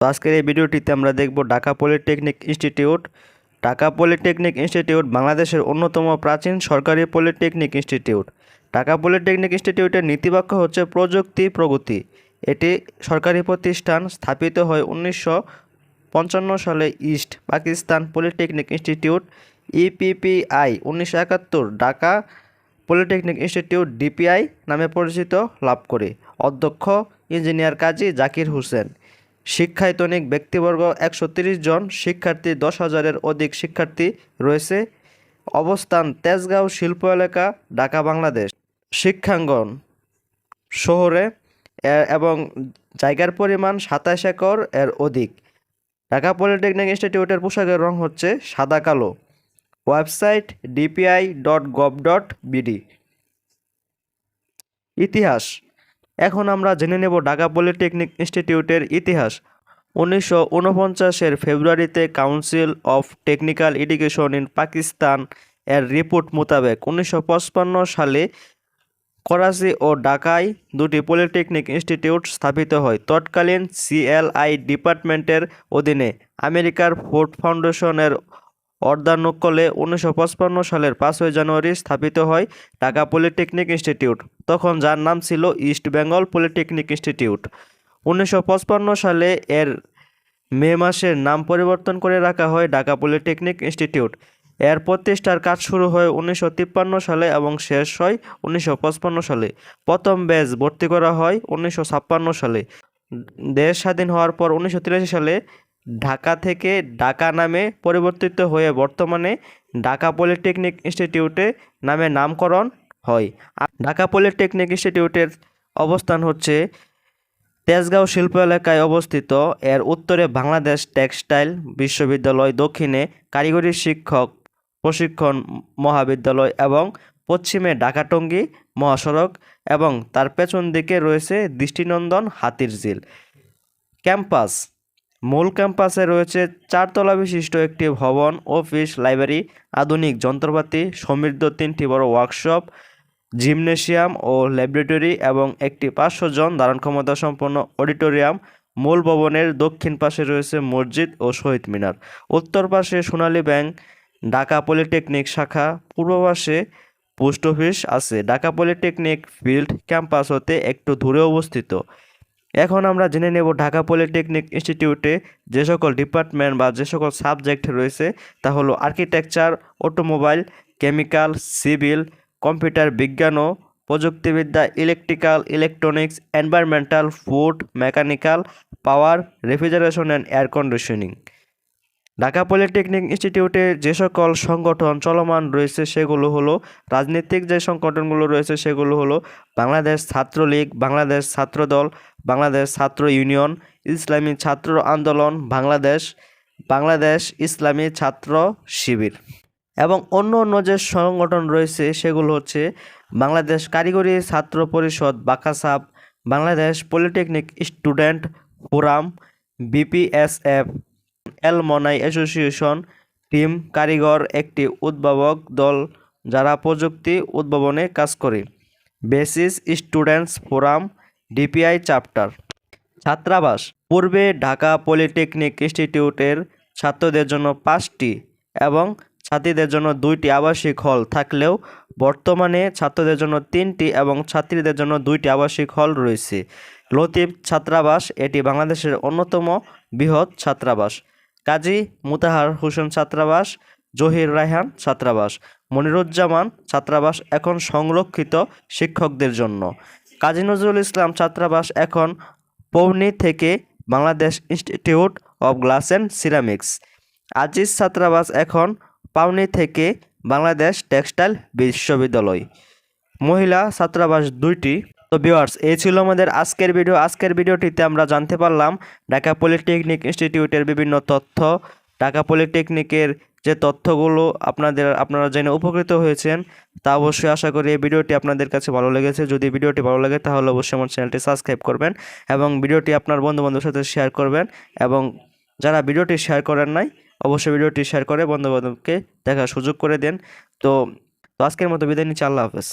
তো আজকের এই ভিডিওটিতে আমরা দেখব Dhaka polytechnic institute. Dhaka polytechnic institute বাংলাদেশের অন্যতম প্রাচীন সরকারি পলিটেকনিক ইনস্টিটিউট। ঢাকা পলিটেকনিক ইনস্টিটিউটের নীতিবাক্য হচ্ছে প্রযুক্তি প্রগতি। এটি সরকারি প্রতিষ্ঠান, স্থাপিত হয় 1955 সালে। East Pakistan polytechnic institute EPPI 1971 Dhaka polytechnic institute DPI নামে পরিচিত লাভ করে। অধ্যক্ষ ইঞ্জিনিয়ার কাজী জাকির হোসেন। শিক্ষায়তনিক ব্যক্তিবর্গ 130 জন, শিক্ষার্থী 10,000-এর অধিক শিক্ষার্থী রয়েছে। অবস্থান তেজগাঁও শিল্প এলাকা, ঢাকা, বাংলাদেশ। শিক্ষাঙ্গন শহরে এবং জায়গার পরিমাণ 27 একর এর অধিক। ঢাকা পলিটেকনিক ইনস্টিটিউটের পোশাকের রং হচ্ছে সাদা কালো। Website dpi.gov.bd। ইতিহাস। এখন আমরা জেনে নেব ঢাকা পলিটেকনিক ইনস্টিটিউটের ইতিহাস। 1949-এর ফেব্রুয়ারিতে council of technical education in Pakistan এর রিপোর্ট মোতাবেক 1955 সালে করাচি ও ঢাকায় দুটি পলিটেকনিক ইনস্টিটিউট স্থাপিত হয়। তৎকালীন সিএলআই ডিপার্টমেন্টের অধীনে আমেরিকার ফোর্ড ফাউন্ডেশনের অর্ধানুকূলে 1955 সালের 5 জানুয়ারি স্থাপিত হয় ঢাকা পলিটেকনিক ইনস্টিটিউট, তখন যার নাম ছিল ইস্ট বেঙ্গল পলিটেকনিক ইনস্টিটিউট। 1955 সালে এর মে মাসের নাম পরিবর্তন করে রাখা হয় ঢাকা পলিটেকনিক ইনস্টিটিউট। এর প্রতিষ্ঠার কাজ শুরু হয় 1953 সালে এবং শেষ হয় 1955 সালে। প্রথম ব্যাচ ভর্তি করা হয় 1956 সালে। দেশ স্বাধীন হওয়ার পর 1983 সালে ঢাকা থেকে ঢাকা নামে পরিবর্তিত হয়ে বর্তমানে ঢাকা পলিটেকনিক ইনস্টিটিউটে নামে নামকরণ হয়। ঢাকা পলিটেকনিক ইনস্টিটিউটের অবস্থান হচ্ছে তেজগাঁও শিল্প এলাকায় অবস্থিত। এর উত্তরে বাংলাদেশ টেক্সটাইল বিশ্ববিদ্যালয়, দক্ষিণে কারিগরি শিক্ষক প্রশিক্ষণ মহাবিদ্যালয় এবং পশ্চিমে ঢাকা টঙ্গী মহাসড়ক এবং তার পেছন দিকে রয়েছে দৃষ্টিনন্দন হাতির ঝিল। ক্যাম্পাস। মূল ক্যাম্পাসে রয়েছে 4 তলা বিশিষ্ট একটি ভবন, অফিস, লাইব্রেরি, আধুনিক যন্ত্রপাতি সমৃদ্ধ 3টি বড় ওয়ার্কশপ, জিমনেশিয়াম ও ল্যাবরেটরি এবং একটি 500 জন ধারণ ক্ষমতা সম্পন্ন অডিটোরিয়াম। মূল ভবনের দক্ষিণ পাশে রয়েছে মসজিদ ও শহীদ মিনার। উত্তর পাশে সোনালী ব্যাংক ঢাকা পলিটেকনিক শাখা। পূর্ব পাশে পোস্ট অফিস আছে। ঢাকা পলিটেকনিক ফিল্ড ক্যাম্পাস হতে একটু দূরে অবস্থিত। এখন আমরা জেনে নেব ঢাকা পলিটেকনিক ইনস্টিটিউটে যে সকল ডিপার্টমেন্ট বা যে সকল সাবজেক্ট রয়েছে তা হলো architecture, automobile, chemical, civil, computer বিজ্ঞান ও প্রযুক্তিবিদ্যা, electrical, electronics, environmental, food, mechanical, power, refrigeration and air conditioning. Dhaka polytechnic ইনস্টিটিউটে যে সকল সংগঠন চলমান রয়েছে সেগুলো হলো, রাজনৈতিক যে সংগঠনগুলো রয়েছে সেগুলো হলো বাংলাদেশ ছাত্রলীগ, বাংলাদেশ ছাত্রদল, বাংলাদেশ ছাত্র ইউনিয়ন, ইসলামী ছাত্র আন্দোলন বাংলাদেশ, বাংলাদেশ ইসলামী ছাত্র শিবির এবং অন্য অন্য যে সংগঠন রয়েছে সেগুলো হচ্ছে বাংলাদেশ কারিগরি ছাত্র পরিষদ বাকাসাপ, Bangladesh polytechnic student forum, BPSF, alumni association, team Karigor, একটি উদ্ভাবক দল যারা প্রযুক্তি উদ্ভাবনে কাজ করে, BASIS students forum, DPI chapter. ছাত্রাবাস। পূর্বে ঢাকা পলিটেকনিক ইনস্টিটিউটের ছাত্রদের জন্য 5টি এবং ছাত্রীদের জন্য 2টি আবাসিক হল থাকলেও বর্তমানে ছাত্রদের জন্য 3টি এবং ছাত্রীদের জন্য 2টি আবাসিক হল রয়েছে। লতিফ ছাত্রাবাস, এটি বাংলাদেশের অন্যতম বৃহৎ ছাত্রাবাস। কাজী মুতাহার হোসেন ছাত্রাবাস, জহির রায়হান ছাত্রাবাস, মনিরুজ্জামান ছাত্রাবাস এখন সংরক্ষিত শিক্ষকদের জন্য। কাজী নজরুল ইসলাম ছাত্রাবাস এখন পৌনি থেকে Bangladesh institute of glass and ceramics. Aziz ছাত্রাবাস এখন পাউনি থেকে বাংলাদেশ টেক্সটাইল বিশ্ববিদ্যালয়। মহিলা ছাত্রাবাস 2টি। তো ভিউয়ার্স, এই ছিল আমাদের আজকের ভিডিও। আজকের ভিডিওটিতে আমরা জানতে পারলাম ঢাকা পলিটেকনিক ইনস্টিটিউটের বিভিন্ন তথ্য। ঢাকা পলিটেকনিকের যে তথ্যগুলো আপনারা জেনে উপকৃত হয়েছেন তা অবশ্যই আশা করি এই ভিডিওটি আপনাদের কাছে ভালো লেগেছে। যদি ভিডিওটি ভালো লাগে তাহলে অবশ্যই আমার চ্যানেলটি সাবস্ক্রাইব করবেন এবং ভিডিওটি আপনার বন্ধুবান্ধবের সাথে শেয়ার করবেন এবং যারা ভিডিওটি শেয়ার করেন নাই অবশ্যই ভিডিওটি শেয়ার করে বন্ধুবান্ধবকে দেখার সুযোগ করে দেন। তো আজকের মতো বিদায় নিচ্ছি। আল্লাহ হাফেজ।